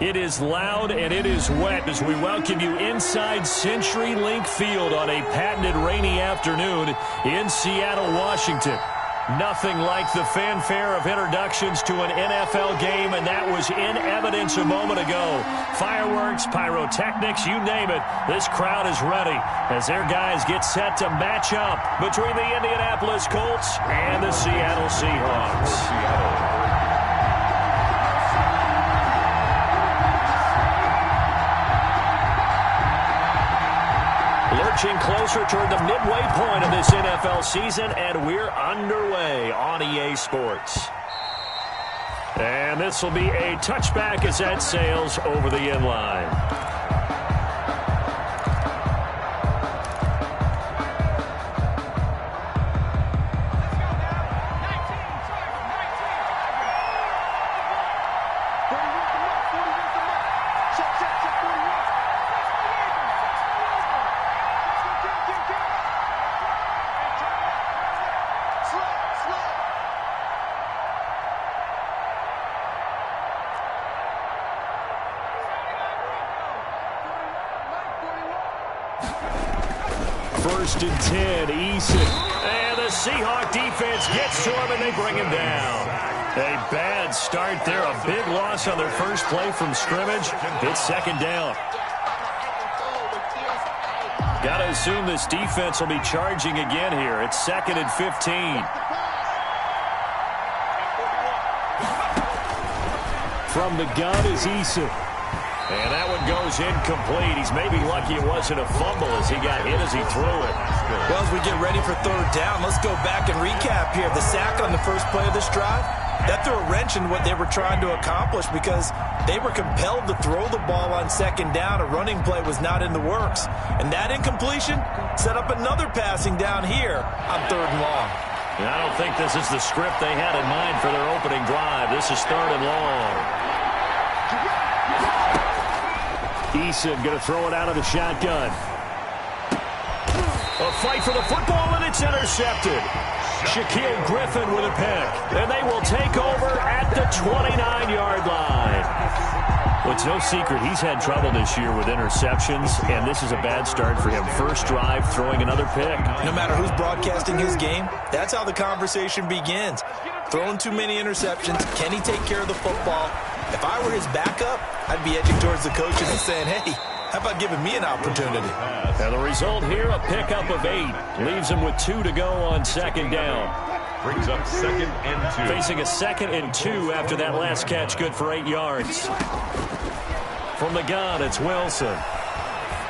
It is loud and it is wet as we welcome you inside CenturyLink Field on a patented rainy afternoon in Seattle, Washington. Nothing like the fanfare of introductions to an NFL game, and that was in evidence a moment ago. Fireworks, pyrotechnics, you name it. This crowd is ready as their guys get set to match up between the Indianapolis Colts and the Seattle Seahawks. Lurching closer toward the midway point of this NFL season, and we're underway on EA Sports. And this will be a touchback as that sails over the end line. First and 10, Eason. And the Seahawk defense gets to him, and they bring him down. A bad start there. A big loss on their first play from scrimmage. It's second down. Got to assume this defense will be charging again here. It's second and 15. From the gun is Eason. And that one goes incomplete. He's maybe lucky it wasn't a fumble as he got hit as he threw it. Well, as we get ready for third down, let's go back and recap here. The sack on the first play of this drive, that threw a wrench in what they were trying to accomplish because they were compelled to throw the ball on second down. A running play was not in the works. And that incompletion set up another passing down here on third and long. And I don't think this is the script they had in mind for their opening drive. This is third and long. Eason going to throw it out of the shotgun. A fight for the football, and it's intercepted. Shaquille Griffin with a pick. And they will take over at the 29-yard line. Well, it's no secret he's had trouble this year with interceptions, and this is a bad start for him. First drive, throwing another pick. No matter who's broadcasting his game, that's how the conversation begins. Throwing too many interceptions. Can he take care of the football? If I were his backup, I'd be edging towards the coaches and saying, hey, how about giving me an opportunity? And the result here, a pickup of 8. Leaves him with 2 to go on second down. Brings up second and 2. Facing a second and 2 after that last catch, good for 8 yards. From the gun, it's Wilson.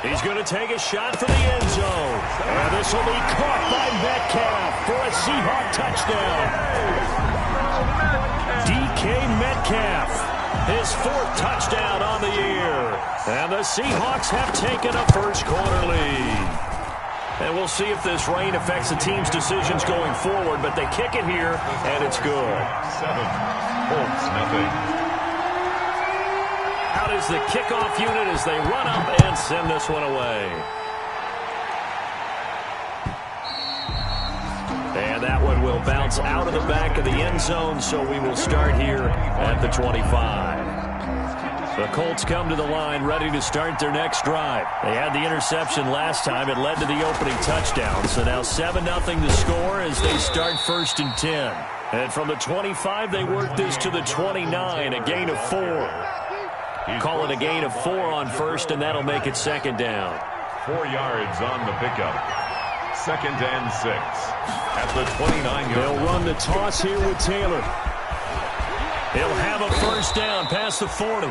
He's going to take a shot for the end zone. And this will be caught by Metcalf for a Seahawk touchdown. DK Metcalf. His 4th touchdown on the year. And the Seahawks have taken a first-quarter lead. And we'll see if this rain affects the team's decisions going forward, but they kick it here, and it's good. 7, Colts nothing. Out is the kickoff unit as they run up and send this one away. And that one will bounce out of the back of the end zone, so we will start here at the 25. The Colts come to the line ready to start their next drive. They had the interception last time. It led to the opening touchdown. So now 7-0 the score as they start first and 10. And from the 25, they work this to the 29, a gain of 4. Call it a gain of 4 on first, and that'll make it second down. 4 yards on the pickup. Second and 6 at the 29-yard. They'll run the toss here with Taylor. He'll have a first down past the 40.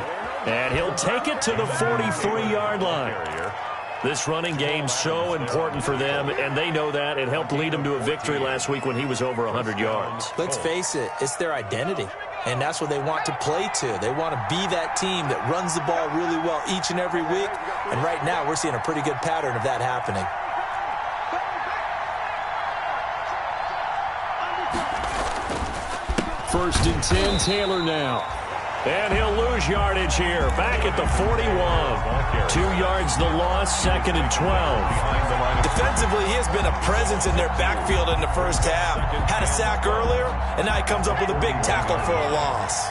And he'll take it to the 43-yard line. This running game's so important for them, and they know that. It helped lead them to a victory last week when he was over 100 yards. Let's face it, it's their identity. And that's what they want to play to. They want to be that team that runs the ball really well each and every week. And right now, we're seeing a pretty good pattern of that happening. First and 10, Taylor now. And he'll lose yardage here. Back at the 41. 2 yards the loss, second and 12. Defensively, he has been a presence in their backfield in the first half. Had a sack earlier, and now he comes up with a big tackle for a loss.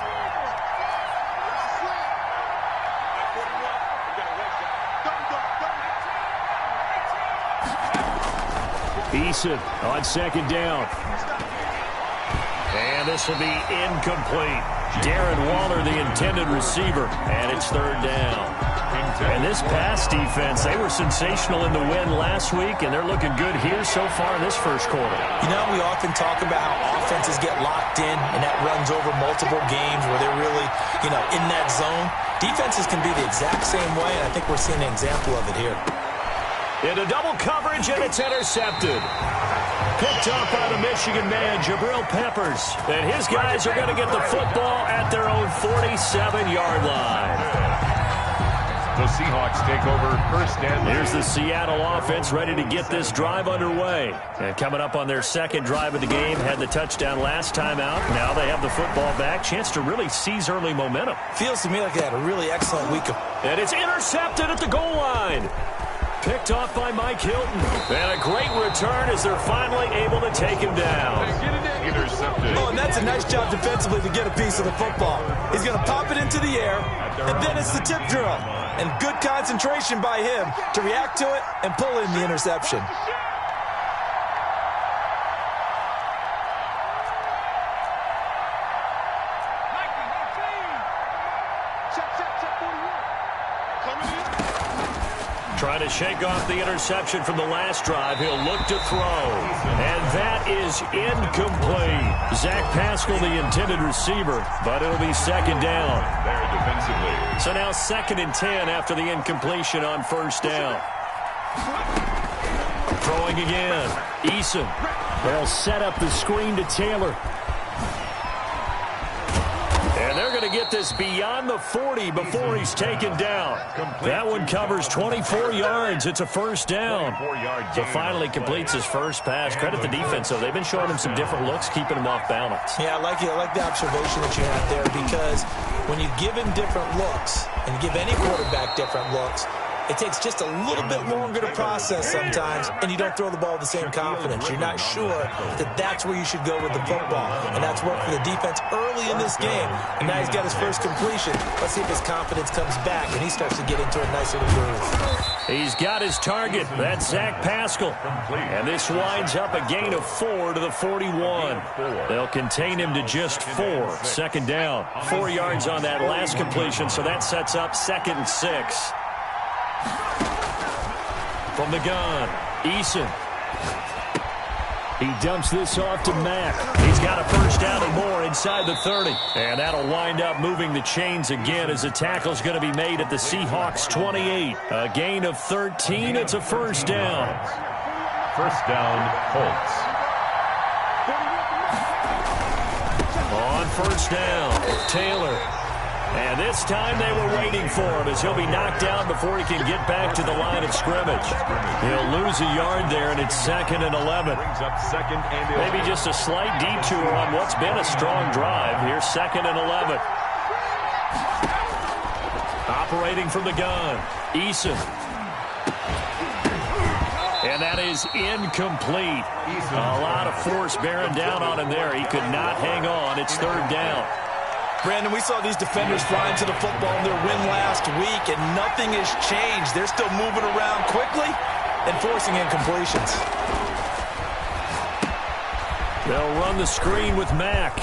Eason on second down. And this will be incomplete. Darren Waller, the intended receiver, and it's third down. And this pass defense, they were sensational in the win last week, and they're looking good here so far in this first quarter. You know, we often talk about how offenses get locked in, and that runs over multiple games where they're really, in that zone. Defenses can be the exact same way, and I think we're seeing an example of it here. Into double coverage, and it's intercepted. Picked off by the Michigan man, Jabril Peppers. And his guys are going to get the football at their own 47-yard line. The Seahawks take over first and 10. Here's the Seattle offense ready to get this drive underway. And coming up on their second drive of the game, had the touchdown last time out. Now they have the football back. Chance to really seize early momentum. Feels to me like they had a really excellent week. And it's intercepted at the goal line. Picked off by Mike Hilton. And a great return as they're finally able to take him down. Intercepted. Oh, and that's a nice job defensively to get a piece of the football. He's going to pop it into the air, and then it's the tip drill. And good concentration by him to react to it and pull in the interception. Trying to shake off the interception from the last drive. He'll look to throw. And that is incomplete. Zach Pascal, the intended receiver, but it'll be second down. There defensively. So now 2nd and 10 after the incompletion on first down. Throwing again. Eason. They'll set up the screen to Taylor. And they're going to get this beyond the 40 before he's taken down. That one covers 24 yards. It's a first down. So finally completes his first pass. Credit the defense, though. They've been showing him some different looks, keeping him off balance. Yeah, I like the observation that you have there, because when you give him different looks and you give any quarterback different looks, it takes just a little bit longer to process sometimes, and you don't throw the ball with the same confidence. You're not sure that that's where you should go with the football, and that's worked for the defense early in this game. And now he's got his first completion. Let's see if his confidence comes back, and he starts to get into a nice little groove. He's got his target. That's Zach Pascal. And this winds up a gain of 4 to the 41. They'll contain him to just 4. Second down. 4 yards on that last completion, so that sets up 2nd and 6. From the gun, Eason. He dumps this off to Mack. He's got a first down and more inside the 30. And that'll wind up moving the chains again as the tackle's going to be made at the Seahawks 28. A gain of 13. It's a first down. First down, Colts. On first down, Taylor. And this time they were waiting for him as he'll be knocked down before he can get back to the line of scrimmage. He'll lose a yard there, and it's 2nd and 11. Maybe just a slight detour on what's been a strong drive. Here's 2nd and 11. Operating from the gun, Eason. And that is incomplete. A lot of force bearing down on him there. He could not hang on. It's third down. Brandon, we saw these defenders flying to the football in their win last week, and nothing has changed. They're still moving around quickly and forcing incompletions. They'll run the screen with Mack.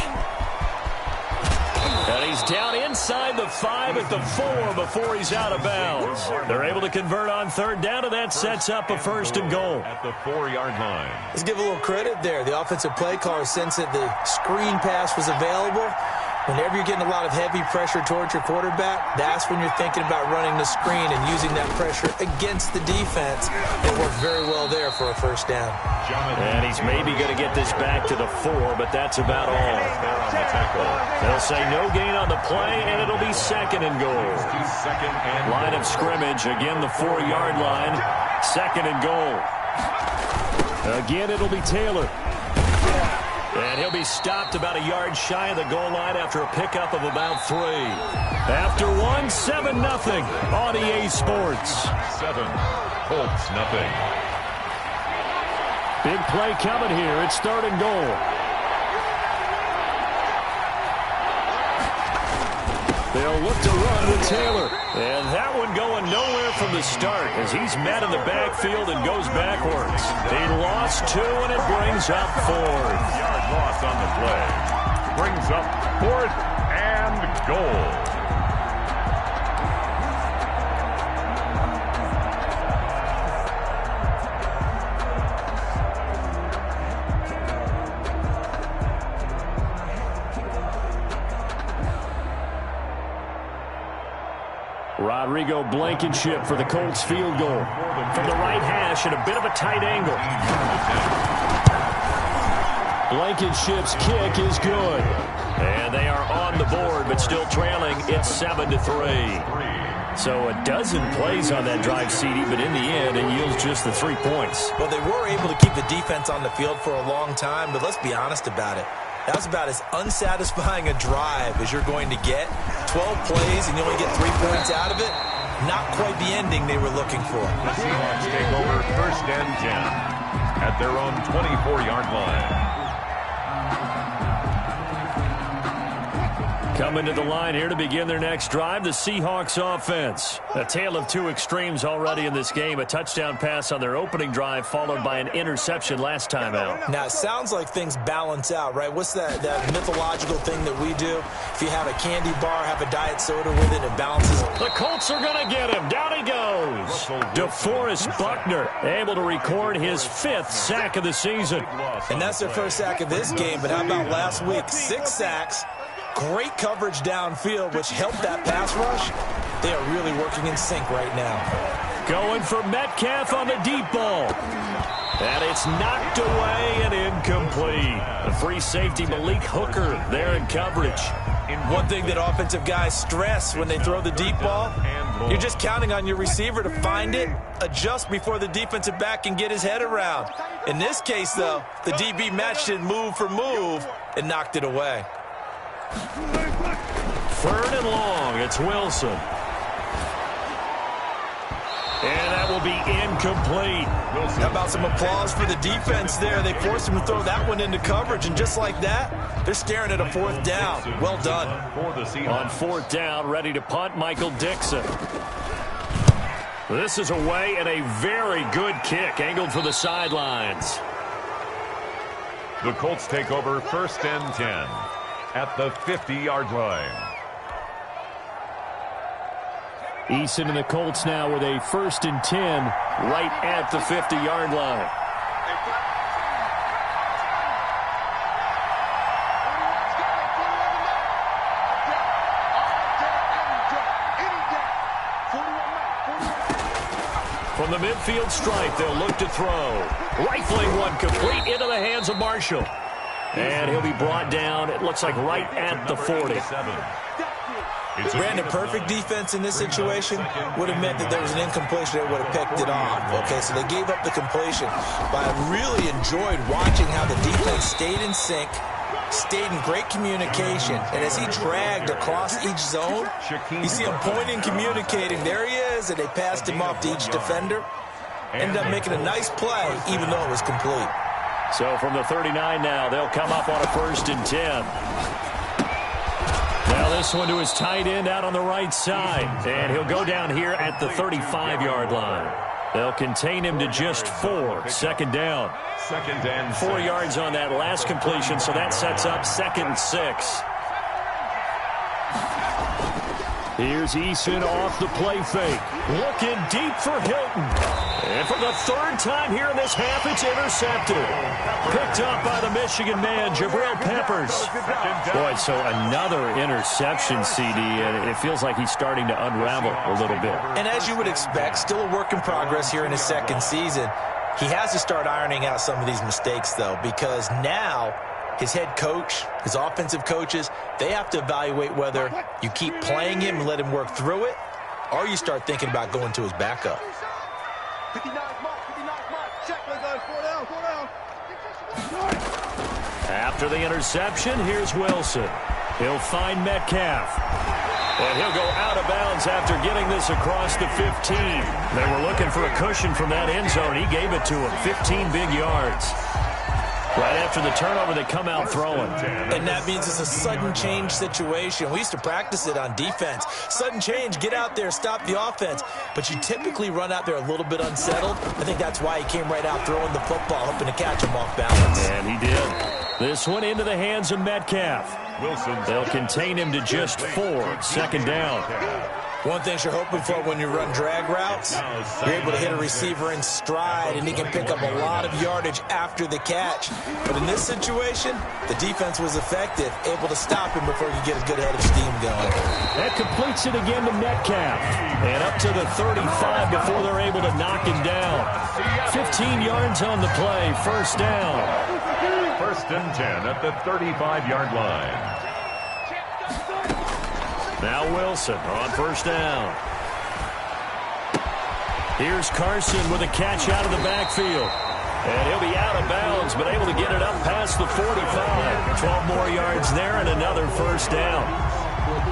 And he's down inside the 5 at the 4 before he's out of bounds. They're able to convert on third down, and that sets up a first and goal. At the 4-yard line. Let's give a little credit there. The offensive play caller sensed that the screen pass was available. Whenever you're getting a lot of heavy pressure towards your quarterback, that's when you're thinking about running the screen and using that pressure against the defense. It worked very well there for a first down. And he's maybe going to get this back to the 4, but that's about all. They'll say no gain on the play, and it'll be 2nd and goal. Line of scrimmage, again the 4-yard line, 2nd and goal. Again, it'll be Taylor. And he'll be stopped about a yard shy of the goal line after a pickup of about 3. After 1, 7-0 on EA Sports. 7, Colts, nothing. Big play coming here. It's 3rd and goal. They'll look to run with Taylor. And that one going nowhere from the start as he's met in the backfield and goes backwards. He lost 2, and it brings up 4th. Yard loss on the play. Brings up 4th and goal. Rodrigo Blankenship for the Colts field goal. From the right hash at a bit of a tight angle. Blankenship's kick is good. And they are on the board, but still trailing. It's 7-3. So a dozen plays on that drive, CD, but in the end, it yields just the 3 points. Well, they were able to keep the defense on the field for a long time, but let's be honest about it. That was about as unsatisfying a drive as you're going to get. 12 plays and you only get 3 points out of it. Not quite the ending they were looking for. The Seahawks take over 1st and 10 at their own 24-yard line. Coming to the line here to begin their next drive, the Seahawks offense. A tale of 2 extremes already in this game. A touchdown pass on their opening drive followed by an interception last time out. Now, it sounds like things balance out, right? What's that mythological thing that we do? If you have a candy bar, have a diet soda with it, it balances. The Colts are going to get him. Down he goes. DeForest Buckner able to record his 5th sack of the season. And that's their first sack of this game, but how about last week? 6 sacks. Great coverage downfield, which helped that pass rush. They are really working in sync right now. Going for Metcalf on the deep ball. And it's knocked away and incomplete. The free safety, Malik Hooker, there in coverage. One thing that offensive guys stress when they throw the deep ball, you're just counting on your receiver to find it, adjust before the defensive back can get his head around. In this case, though, the DB matched it move for move and knocked it away. 3rd and long. It's Wilson. And that will be incomplete. How about some applause for the defense there? They forced him to throw that one into coverage, and just like that, they're staring at a 4th down. Well done. On 4th down, ready to punt, Michael Dixon. This is away and a very good kick, angled for the sidelines. The Colts take over 1st and 10 at the 50-yard line. Eason and the Colts now with a 1st and 10 right at the 50-yard line. From the midfield stripe, they'll look to throw. Rifling one complete into the hands of Marshall. And he'll be brought down, it looks like right at the 40. Brandon, perfect defense in this situation would have meant that there was an incompletion that would have picked it off. Okay, so they gave up the completion. But I really enjoyed watching how the defense stayed in sync, stayed in great communication. And as he dragged across each zone, you see him pointing, communicating. There he is, and they passed him off to each defender. Ended up making a nice play, even though it was complete. So from the 39 now, they'll come up on a 1st and 10. Now this one to his tight end out on the right side. And he'll go down here at the 35-yard line. They'll contain him to just 4. 2nd down. 2nd and 4 yards on that last completion, so that sets up 2nd and 6. Here's Eason off the play fake. Looking deep for Hilton. And for the 3rd time here in this half, it's intercepted. Picked up by the Michigan man, Jabril Peppers. Boy, so another interception, CD, and it feels like he's starting to unravel a little bit. And as you would expect, still a work in progress here in his 2nd season. He has to start ironing out some of these mistakes, though, because now his head coach, his offensive coaches, they have to evaluate whether you keep playing him and let him work through it, or you start thinking about going to his backup. After the interception, here's Wilson. He'll find Metcalf. And he'll go out of bounds after getting this across the 15. They were looking for a cushion from that end zone. He gave it to him. 15 big yards. Right after the turnover, they come out throwing. And that means it's a sudden change situation. We used to practice it on defense. Sudden change, get out there, stop the offense. But you typically run out there a little bit unsettled. I think that's why he came right out throwing the football, hoping to catch him off balance. And he did. This one into the hands of Metcalf. They'll contain him to just 4. Second down. One thing you're hoping for when you run drag routes, you're able to hit a receiver in stride, and he can pick up a lot of yardage after the catch. But in this situation, the defense was effective, able to stop him before you get a good head of steam going. That completes it again to Metcalf. And up to the 35 before they're able to knock him down. 15 yards on the play, first down. First and 10 at the 35-yard line. Now Wilson on first down. Here's Carson with a catch out of the backfield. And he'll be out of bounds, but able to get it up past the 45. 12 more yards there and another first down.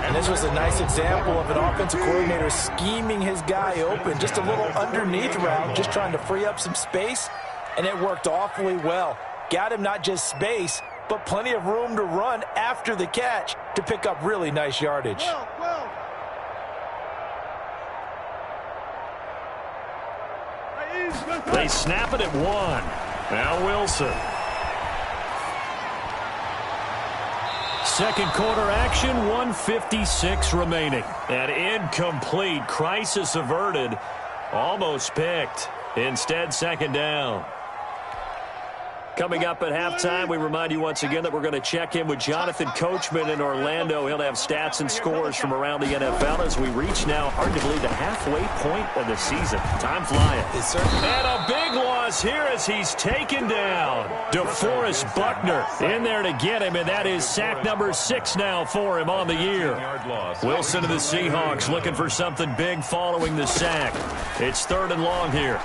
And this was a nice example of an offensive coordinator scheming his guy open. Just a little underneath route, just trying to free up some space. And it worked awfully well. Got him not just space, but plenty of room to run after the catch to pick up really nice yardage. They snap it at 1. Now Wilson. Second quarter action, 1:56 remaining. An incomplete, crisis averted, almost picked. Instead, second down. Coming up at halftime, we remind you once again that we're going to check in with Jonathan Coachman in Orlando. He'll have stats and scores from around the NFL as we reach now, hard to believe, the halfway point of the season. Time flying. And a big loss here as he's taken down. DeForest Buckner in there to get him, and that is sack number 6 now for him on the year. Wilson to the Seahawks looking for something big following the sack. It's 3rd and long here.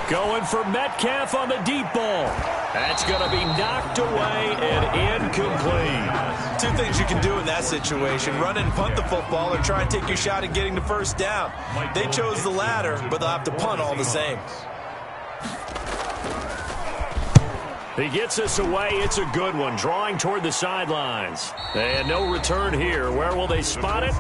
Going for Metcalf on the deep ball. That's going to be knocked away and incomplete. Two things you can do in that situation. Run and punt the football or try and take your shot at getting the first down. They chose the latter, but they'll have to punt all the same. He gets us away. It's a good one. Drawing toward the sidelines. And no return here. Where will they spot it?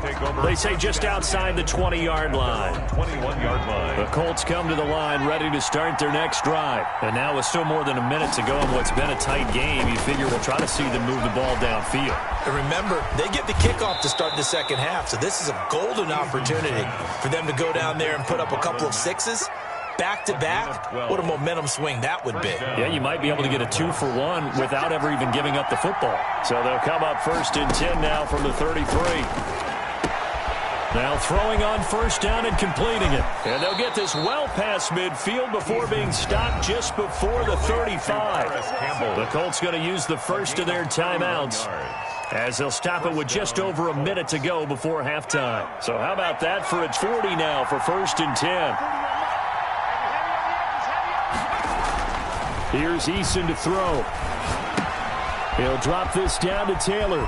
They say just outside the 20-yard line. 21-yard line. The Colts come to the line ready to start their next drive. And now with still more than a minute to go in what's been a tight game, you figure we'll try to see them move the ball downfield. And remember, they get the kickoff to start the second half, so this is a golden opportunity for them to go down there and put up a couple of sixes. Back-to-back, what a momentum swing that would be. Yeah, you might be able to get a 2-for-1 without ever even giving up the football. So they'll come up first and 10 now from the 33. Now throwing on first down and completing it. And they'll get this well past midfield before being stopped just before the 35. The Colts going to use the first of their timeouts as they'll stop it with just over a minute to go before halftime. So how about that for a 40 now for first and 10. Here's Eason to throw. He'll drop this down to Taylor.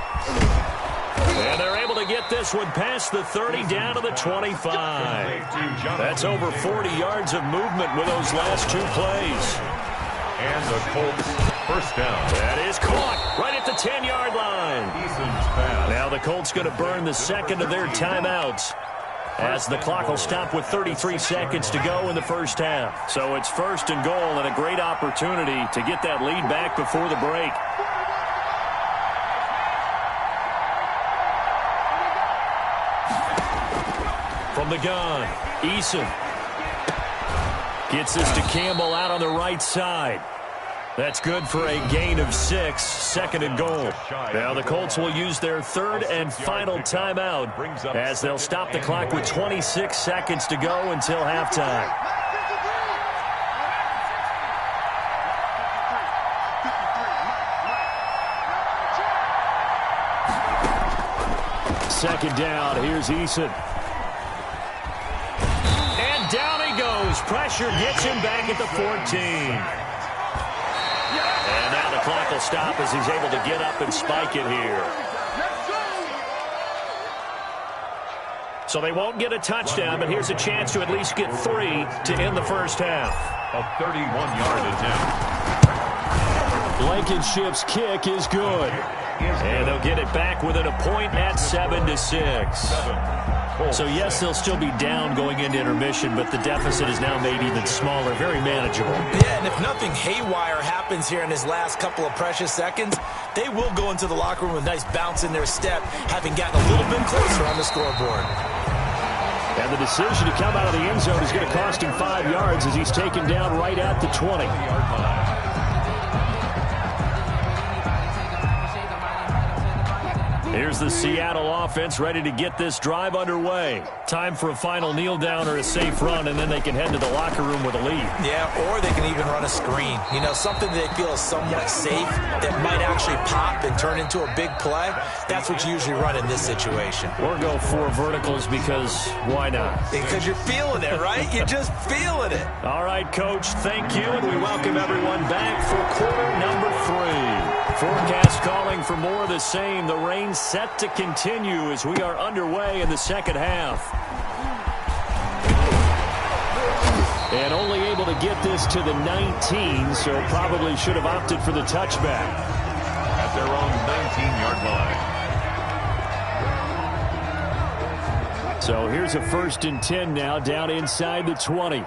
And they're able to get this one past the 30 down to the 25. That's over 40 yards of movement with those last 2 plays. And the Colts first down. That is caught right at the 10-yard line. Now the Colts going to burn the second of their timeouts, as the clock will stop with 33 seconds to go in the first half. So it's first and goal and a great opportunity to get that lead back before the break. From the gun, Eason gets this to Campbell out on the right side. That's good for a gain of 6, second and goal. Now the Colts will use their 3rd and final timeout as they'll stop the clock with 26 seconds to go until halftime. Second down, here's Eason. And down he goes. Pressure gets him back at the 14. And now the clock will stop as he's able to get up and spike it here. So they won't get a touchdown, but here's a chance to at least get 3 to end the first half. A 31-yard attempt. Blankenship's kick is good. And they'll get it back within a point at 7-6. So, yes, they'll still be down going into intermission, but the deficit is now made even smaller, very manageable. Yeah, and if nothing haywire happens here in his last couple of precious seconds, they will go into the locker room with a nice bounce in their step, having gotten a little bit closer on the scoreboard. And the decision to come out of the end zone is going to cost him 5 yards as he's taken down right at the 20. Here's the Seattle offense ready to get this drive underway. Time for a final kneel down or a safe run, and then they can head to the locker room with a lead. Yeah, or they can even run a screen. You know, something they feel is somewhat safe that might actually pop and turn into a big play. That's what you usually run in this situation. Or go 4 verticals because why not? Because you're feeling it, right? You're just feeling it. All right, Coach, thank you, and we welcome everyone back for quarter number 3. Forecast calling for more of the same. The rain set to continue as we are underway in the second half. And only able to get this to the 19, so probably should have opted for the touchback. At their own 19-yard line. So here's a 1st and 10 now, down inside the 20.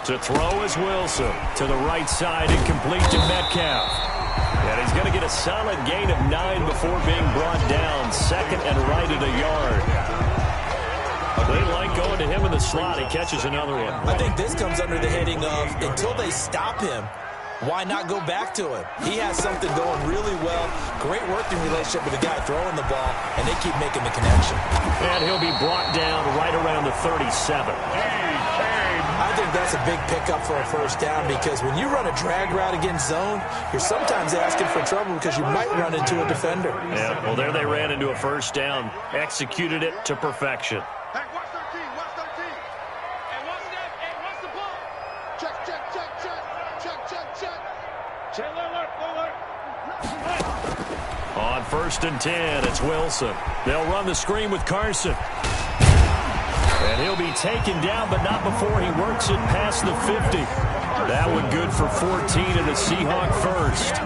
To throw is Wilson. To the right side and complete to Metcalf. And he's going to get a solid gain of 9 before being brought down. 2nd and right at a yard. They like going to him in the slot. He catches another one. I think this comes under the heading of until they stop him, why not go back to him? He has something going really well. Great working relationship with the guy throwing the ball, and they keep making the connection. And he'll be brought down right around the 37. I think that's a big pickup for a 1st down because when you run a drag route against zone, you're sometimes asking for trouble because you might run into a defender. Yeah, well, there they ran into a 1st down. Executed it to perfection. Hey, watch 13, watch 13. Hey, watch that. Hey, watch the ball. Check, check, check, check. Check, check, check. Check, alert, alert. On 1st and 10, it's Wilson. They'll run the screen with Carson. And he'll be taken down, but not before he works it past the 50. That one good for 14 and a Seahawk 1st.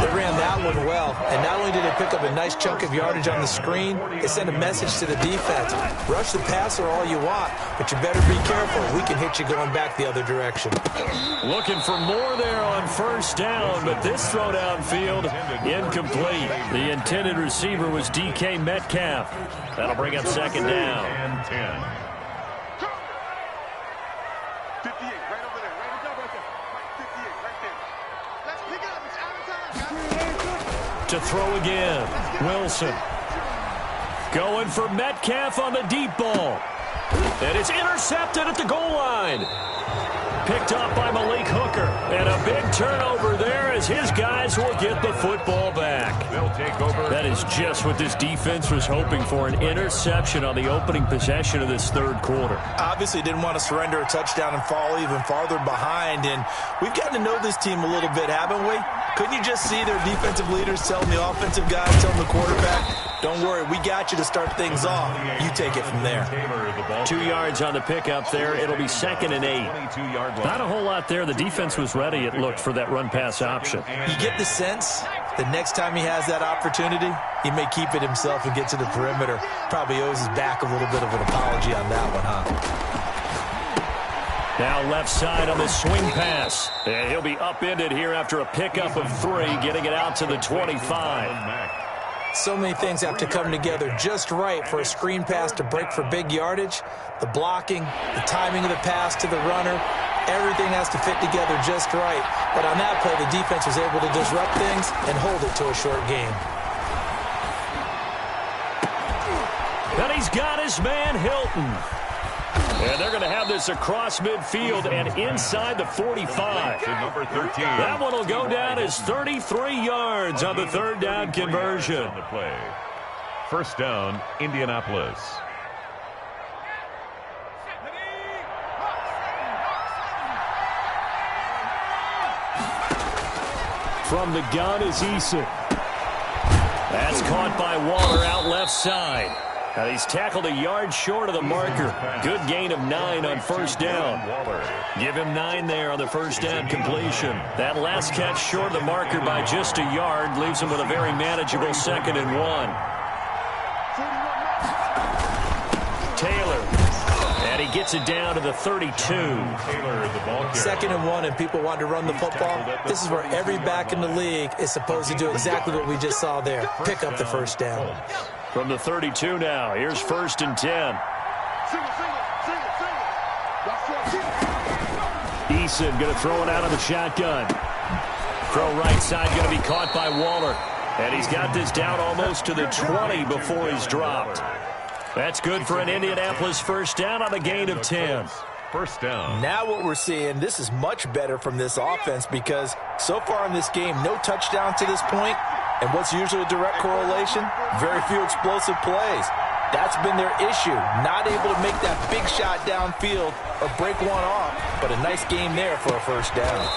They ran that one well, and not only did they pick up a nice chunk of yardage on the screen, they sent a message to the defense. Rush the passer all you want, but you better be careful. We can hit you going back the other direction. Looking for more there on 1st down, but this throw downfield incomplete. The intended receiver was DK Metcalf. That'll bring up 2nd down. And 10. 58, right over there. Right there, right there. 58, right there. Let's pick it up. It's out of time. To throw again, Wilson. Going for Metcalf on the deep ball. And it's intercepted at the goal line. Picked up by Malik Hooker. And a big turnover there as his guys will get the football back. They'll take over. That is just what this defense was hoping for, an interception on the opening possession of this 3rd quarter. Obviously didn't want to surrender a touchdown and fall even farther behind, and we've gotten to know this team a little bit, haven't we? Couldn't you just see their defensive leaders telling the offensive guys, telling the quarterback, don't worry, we got you to start things off. You take it from there. 2 yards on the pickup there. It'll be 2nd and 8. Not a whole lot there. The defense was ready, it looked, for that run-pass option. You get the sense the next time he has that opportunity, he may keep it himself and get to the perimeter. Probably owes his back a little bit of an apology on that one, huh? Now left side on the swing pass. And he'll be upended here after a pickup of 3, getting it out to the 25. So many things have to come together just right for a screen pass to break for big yardage. The blocking, the timing of the pass to the runner, everything has to fit together just right. But on that play, the defense was able to disrupt things and hold it to a short game. And he's got his man, Hilton. And they're going to have this across midfield and inside the 45. To number 13. That one will go down as 33 yards on the 3rd down conversion. On the play. 1st down, Indianapolis. From the gun is Eason. That's caught by Waller out left side. Now he's tackled a yard short of the marker. Good gain of 9 on first down. Give him 9 there on the first down completion. That last catch short of the marker by just a yard leaves him with a very manageable 2nd and 1. Taylor. And he gets it down to the 32. 2nd and 1, and people want to run the football. This is where every back in the league is supposed to do exactly what we just saw there. Pick up the first down. From the 32 now, here's 1st and 10. Eason going to throw it out of the shotgun. Throw right side going to be caught by Waller. And he's got this down almost to the 20 before he's dropped. That's good for an Indianapolis first down on a gain of 10. First down. Now what we're seeing, this is much better from this offense because so far in this game, no touchdown to this point. And what's usually a direct correlation? Very few explosive plays. That's been their issue. Not able to make that big shot downfield or break one off. But a nice game there for a first down.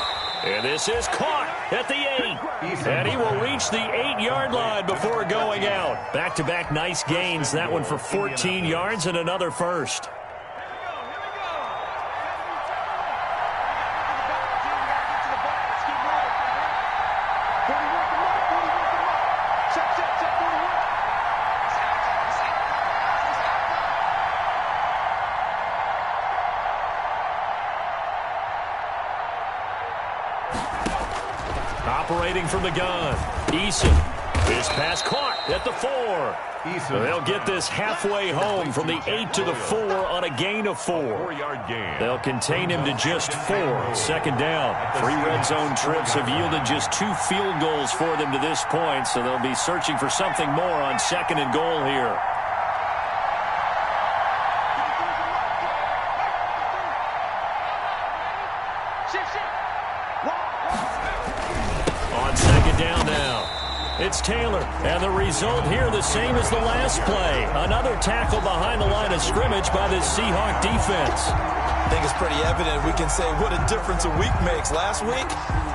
And this is caught at the 8. And he will reach the 8-yard line before going out. Back-to-back nice gains. That one for 14 yards and another first. Operating from the gun, Eason. This pass caught at the 4. They'll get this halfway home from the 8 to the 4 on a gain of 4. 4-yard gain. They'll contain him to just 4. 2nd down. 3 red zone trips have yielded just 2 field goals for them to this point, so they'll be searching for something more on 2nd and goal here. On 2nd down now, it's Taylor. And the result here the same as the last play. Another tackle behind the line of scrimmage by this Seahawk defense. I think it's pretty evident we can say what a difference a week makes. Last week,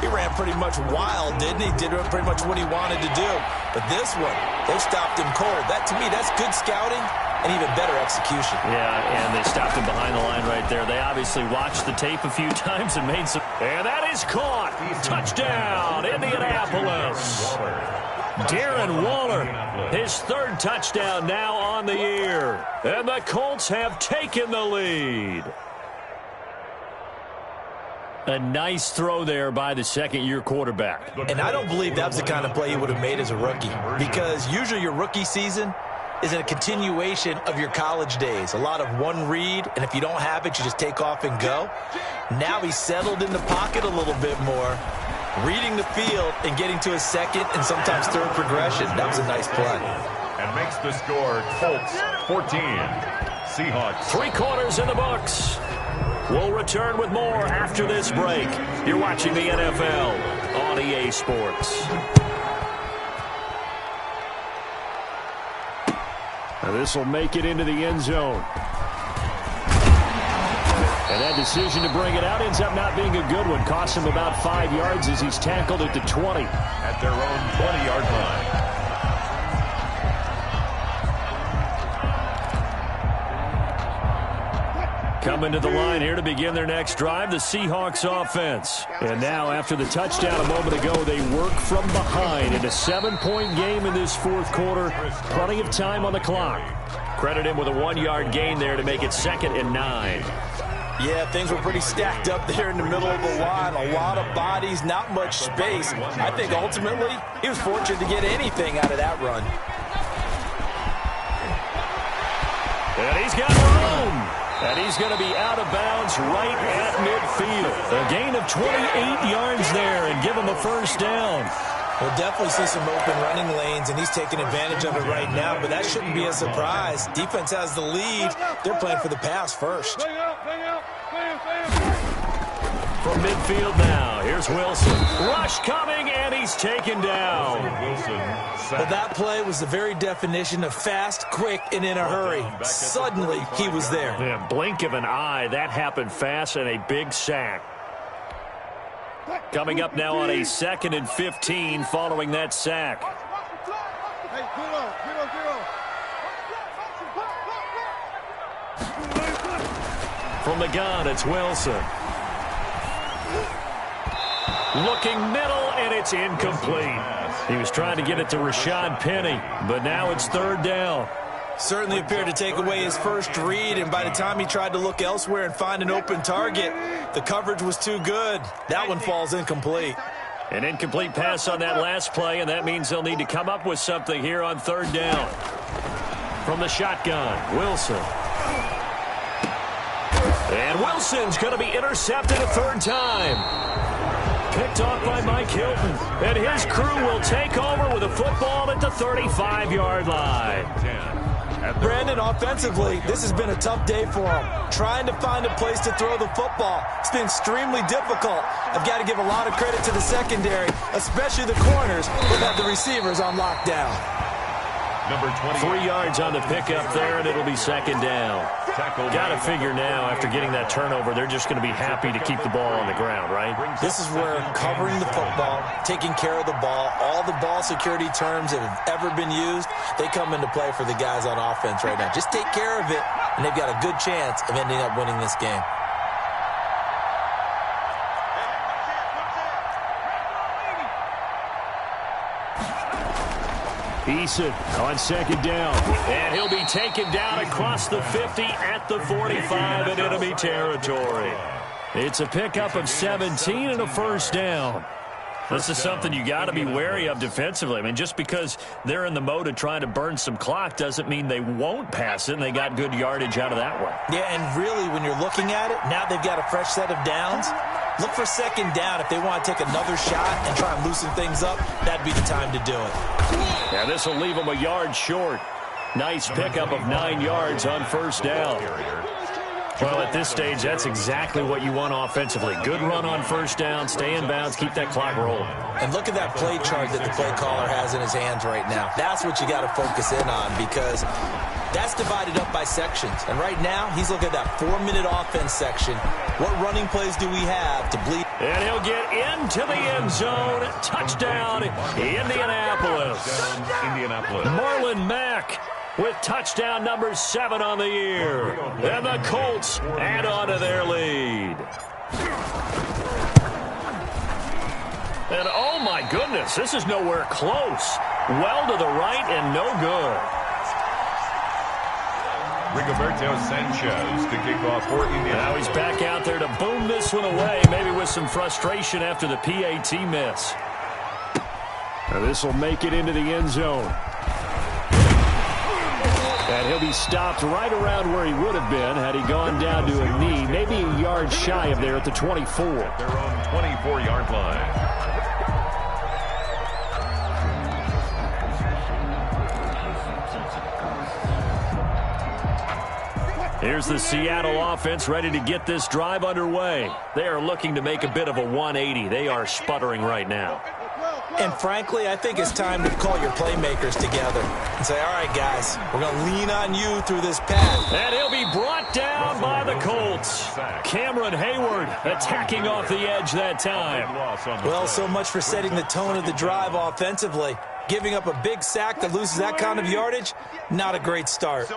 he ran pretty much wild, didn't he? Did pretty much what he wanted to do. But this one, they stopped him cold. That, to me, that's good scouting and even better execution. Yeah, and they stopped him behind the line right there. They obviously watched the tape a few times and made some... And that is caught. Touchdown, Indianapolis. Darren Waller, his 3rd touchdown now on the year. And the Colts have taken the lead. A nice throw there by the 2nd-year quarterback. And I don't believe that was the kind of play he would have made as a rookie, because usually your rookie season is a continuation of your college days. A lot of one read, and if you don't have it, you just take off and go. Now he's settled in the pocket a little bit more, reading the field and getting to his 2nd and sometimes 3rd progression. That was a nice play. And makes the score Colts 14. Seahawks. 3 quarters in the books. We'll return with more after this break. You're watching the NFL on EA Sports. Now this will make it into the end zone. And that decision to bring it out ends up not being a good one. Costs him about 5 yards as he's tackled at the 20. At their own 20-yard line. Coming to the line here to begin their next drive, the Seahawks offense. And now, after the touchdown a moment ago, they work from behind in a 7-point game in this 4th quarter. Plenty of time on the clock. Credit him with a 1-yard gain there to make it 2nd and 9. Yeah, things were pretty stacked up there in the middle of the line. A lot of bodies, not much space. I think ultimately he was fortunate to get anything out of that run. And he's got room. And he's going to be out of bounds right at midfield. A gain of 28 yards there and give him a first down. We'll definitely see some open running lanes, and he's taking advantage of it right now, but that shouldn't be a surprise. Defense has the lead. They're playing for the pass first. From midfield now, here's Wilson. Rush coming, and he's taken down. Well, that play was the very definition of fast, quick, and in a hurry. Suddenly, he was there. Yeah, blink of an eye, that happened fast, and a big sack. Coming up now on a 2nd and 15 following that sack. Hey, From the gun, it's Wilson. Looking middle, and it's incomplete. He was trying to get it to Rashad Penny, but now it's 3rd down. Certainly appeared to take away his first read, and by the time he tried to look elsewhere and find an open target, the coverage was too good. That one falls incomplete. An incomplete pass on that last play, and that means they'll need to come up with something here on 3rd down. From the shotgun, Wilson. And Wilson's going to be intercepted a 3rd time. Picked off by Mike Hilton. And his crew will take over with a football at the 35-yard line. Brandon, offensively, this has been a tough day for him. Trying to find a place to throw the football. It's been extremely difficult. I've got to give a lot of credit to the secondary, especially the corners, that have the receivers on lockdown. Number 20. 3 yards on the pickup there, and it'll be 2nd down. Got to figure now, after getting that turnover, they're just going to be happy to keep the ball on the ground, right? This is where covering the football, taking care of the ball, all the ball security terms that have ever been used, they come into play for the guys on offense right now. Just take care of it, and they've got a good chance of ending up winning this game. Eason on 2nd down, and he'll be taken down across the 50 at the 45 in enemy territory. It's a pickup of 17 and a 1st down. This is something you got to be wary of defensively. I mean, just because they're in the mode of trying to burn some clock doesn't mean they won't pass it, and they got good yardage out of that one. Yeah, and really, when you're looking at it, now they've got a fresh set of downs. Look for 2nd down. If they want to take another shot and try and loosen things up, that'd be the time to do it. Yeah, this will leave them a yard short. Nice pickup of 9 yards on 1st down. Well, at this stage, that's exactly what you want offensively. Good run on 1st down, stay in bounds, keep that clock rolling. And look at that play chart that the play caller has in his hands right now. That's what you got to focus in on, because that's divided up by sections. And right now, he's looking at that 4-minute offense section. What running plays do we have to bleed? And he'll get into the end zone. Touchdown, Indianapolis. Marlon Mack with touchdown number 7 on the year. And the Colts add on to their lead. And oh my goodness, this is nowhere close. Well to the right and no good. Rigoberto Sanchez to kick off for Indianapolis. Now he's back out there to boom this one away, maybe with some frustration after the PAT miss. Now this will make it into the end zone. And he'll be stopped right around where he would have been had he gone down to a knee, maybe a yard shy of there at the 24. Their own 24-yard line. Here's the Seattle offense ready to get this drive underway. They are looking to make a bit of a 180. They are sputtering right now. And frankly, I think it's time to call your playmakers together and say, all right, guys, we're going to lean on you through this pass. And he'll be brought down by the Colts. Cameron Hayward attacking off the edge that time. Well, so much for setting the tone of the drive offensively. Giving up a big sack that loses that kind of yardage, not a great start.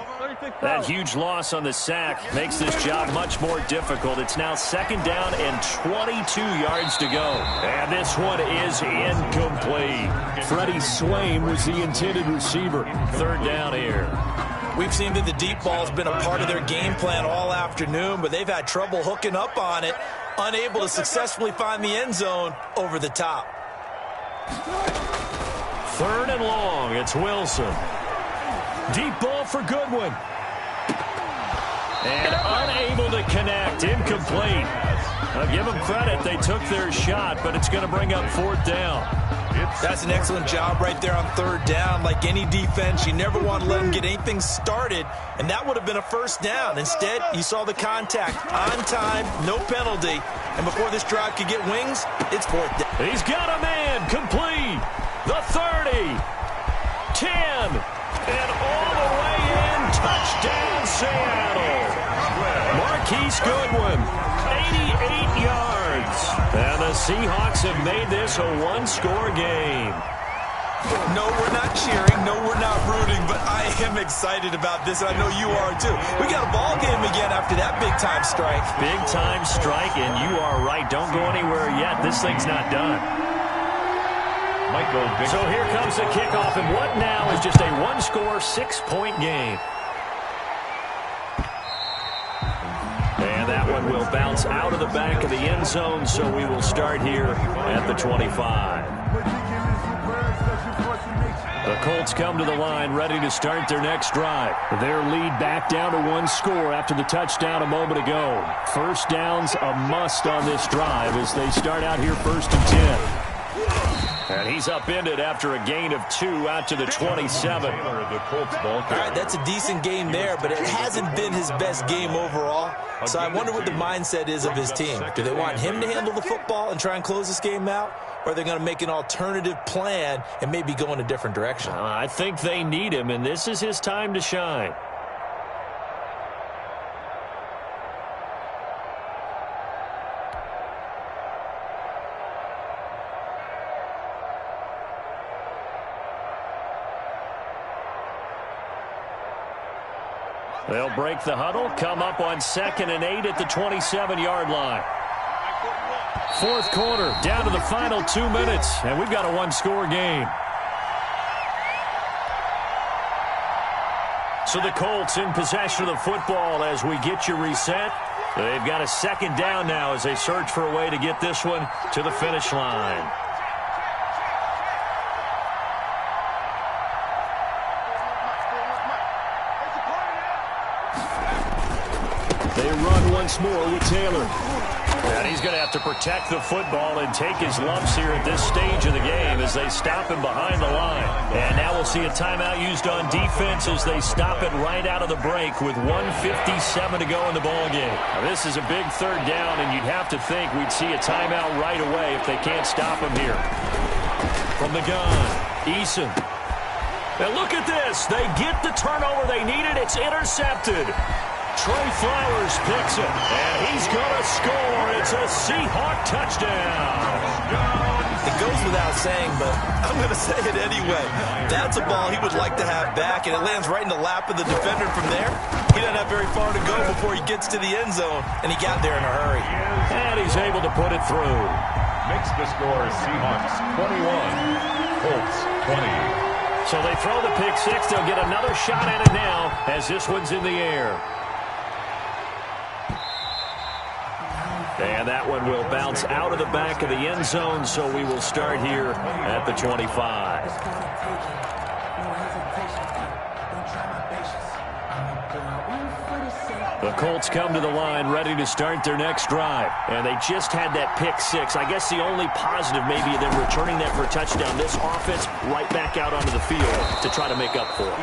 That huge loss on the sack makes this job much more difficult. It's now 2nd down and 22 yards to go. And this one is incomplete. Freddie Swain was the intended receiver. 3rd down here. We've seen that the deep ball has been a part of their game plan all afternoon, but they've had trouble hooking up on it, unable to successfully find the end zone over the top. 3rd and long, it's Wilson. Deep ball for Goodwin. And unable to connect, incomplete. I'll give them credit, they took their shot, but it's going to bring up 4th down. That's an excellent job right there on 3rd down. Like any defense, you never want to let them get anything started, and that would have been a 1st down. Instead, you saw the contact on time, no penalty, and before this drive could get wings, it's 4th down. He's got a man, complete. The 30, 10, and all the way in, touchdown Seattle. Marquise Goodwin, 88 yards. And the The Seahawks have made this a one-score game. No, we're not cheering. No, we're not rooting, but I am excited about this, and I know you are too. We got a ball game again after that big-time strike. Big-time strike, and you are right. Don't go anywhere yet. This thing's not done. So here comes the kickoff, and what now is just a one-score, 6-point game. And that one will bounce out of the back of the end zone, so we will start here at the 25. The Colts come to the line ready to start their next drive. Their lead back down to one score after the touchdown a moment ago. First down's a must on this drive as they start out here 1st and 10. And he's upended after a gain of 2 out to the 27. All right, that's a decent game there, but it hasn't been his best game overall. So I wonder what the mindset is of his team. Do they want him to handle the football and try and close this game out? Or are they going to make an alternative plan and maybe go in a different direction? I think they need him, and this is his time to shine. They'll break the huddle, come up on 2nd and 8 at the 27-yard line. 4th quarter, down to the final 2 minutes, and we've got a one-score game. So the Colts in possession of the football as we get you reset. They've got a 2nd down now as they search for a way to get this one to the finish line. They run once more with Taylor. And he's going to have to protect the football and take his lumps here at this stage of the game as they stop him behind the line. And now we'll see a timeout used on defense as they stop it right out of the break with 1:57 to go in the ballgame. Now this is a big 3rd down, and you'd have to think we'd see a timeout right away if they can't stop him here. From the gun, Eason. And look at this. They get the turnover they needed. It's intercepted. Trey Flowers picks it, and he's going to score. It's a Seahawk touchdown. It goes without saying, but I'm going to say it anyway. That's a ball he would like to have back, and it lands right in the lap of the defender from there. He doesn't have very far to go before he gets to the end zone, and he got there in a hurry. And he's able to put it through. Makes the score Seahawks 21, Colts 20. So they throw the pick six. They'll get another shot at it now as this one's in the air. And that one will bounce out of the back of the end zone, so we will start here at the 25. The Colts come to the line ready to start their next drive. And they just had that pick six. I guess the only positive maybe of them returning that for a touchdown. This offense right back out onto the field to try to make up for it.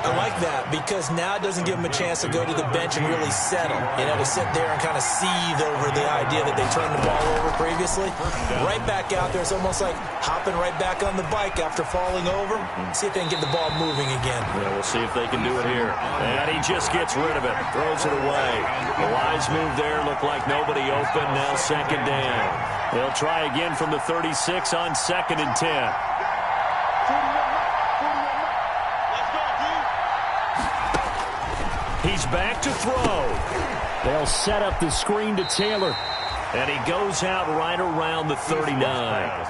I like that because now it doesn't give them a chance to go to the bench and really settle. You know, to sit there and kind of seethe over the idea that they turned the ball over previously. Right back out there. It's almost like hopping right back on the bike after falling over. See if they can get the ball moving again. Yeah, we'll see if they can do it here. And he just gets rid of it. Throws it away. The wise move there. Looked like nobody open. Now 2nd down. They'll try again from the 36 on 2nd and 10. He's back to throw. They'll set up the screen to Taylor. And he goes out right around the 39.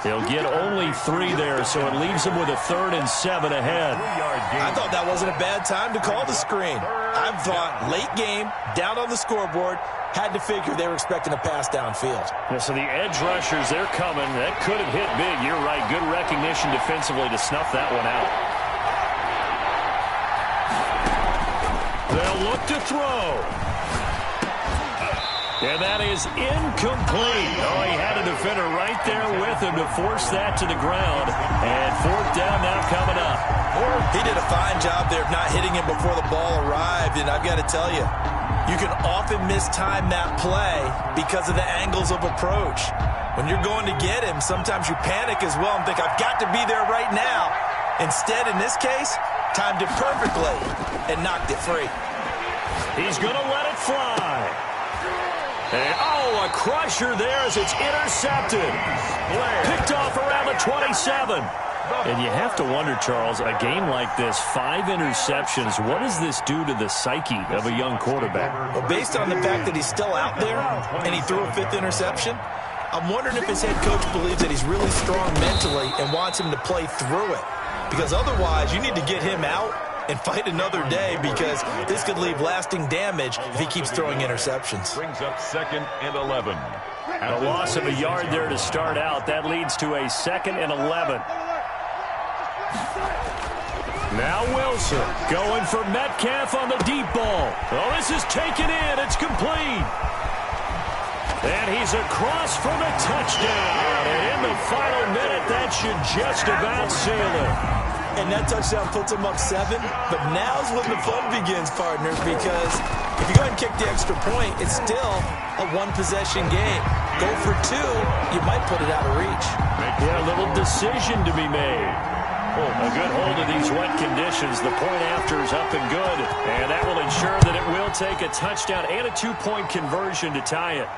He'll get only 3 there, so it leaves him with a 3rd and 7 ahead. I thought that wasn't a bad time to call the screen. I thought late game, down on the scoreboard, had to figure they were expecting a pass downfield. Yeah, so the edge rushers, they're coming. That could have hit big. You're right. Good recognition defensively to snuff that one out. They'll look to throw. And that is incomplete. Oh, he had a defender right there with him to force that to the ground. And 4th down now coming up. He did a fine job there of not hitting him before the ball arrived. And I've got to tell you, you can often mistime that play because of the angles of approach. When you're going to get him, sometimes you panic as well and think, I've got to be there right now. Instead, in this case, timed it perfectly and knocked it free. He's going to let it fly. And, oh, a crusher there as it's intercepted. Picked off around the 27. And you have to wonder, Charles, a game like this, 5 interceptions, what does this do to the psyche of a young quarterback? Well, based on the fact that he's still out there and he threw a 5th interception, I'm wondering if his head coach believes that he's really strong mentally and wants him to play through it. Because otherwise, you need to get him out and fight another day, because this could leave lasting damage if he keeps throwing interceptions. Brings up 2nd and 11. A loss of a yard there to start out. That leads to a 2nd and 11. Now Wilson going for Metcalf on the deep ball. Oh, this is taken in. It's complete. And he's across for the touchdown. And in the final minute, that should just about seal it. And that touchdown puts him up 7. But now's when the fun begins, partners, because if you go ahead and kick the extra point, it's still a 1-possession game. Go for 2, you might put it out of reach. Yeah, a little decision to be made. A good hold of these wet conditions. The point after is up and good. And that will ensure that it will take a touchdown and a 2-point conversion to tie it.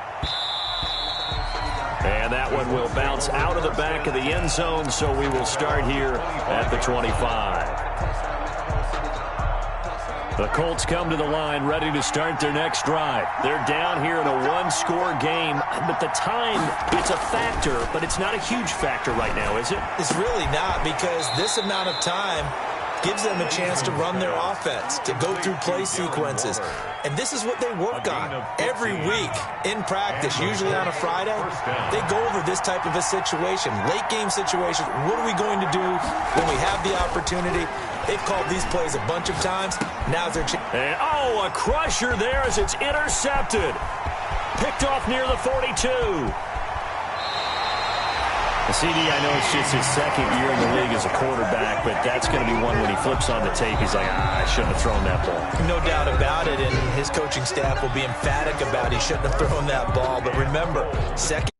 And that one will bounce out of the back of the end zone, so we will start here at the 25. The Colts come to the line ready to start their next drive. They're down here in a 1-score game, but the time, it's a factor, but it's not a huge factor right now, is it? It's really not, because this amount of time gives them a chance to run their offense, to go through play sequences. And this is what they work on every week in practice, usually on a Friday. They go over this type of a situation, late game situation. What are we going to do when we have the opportunity? They've called these plays a bunch of times. Now's their chance. And, oh, a crusher there as it's intercepted. Picked off near the 42. CD, I know it's just his 2nd year in the league as a quarterback, but that's going to be one when he flips on the tape, he's like, I shouldn't have thrown that ball. No doubt about it, and his coaching staff will be emphatic about he shouldn't have thrown that ball. But remember, 2nd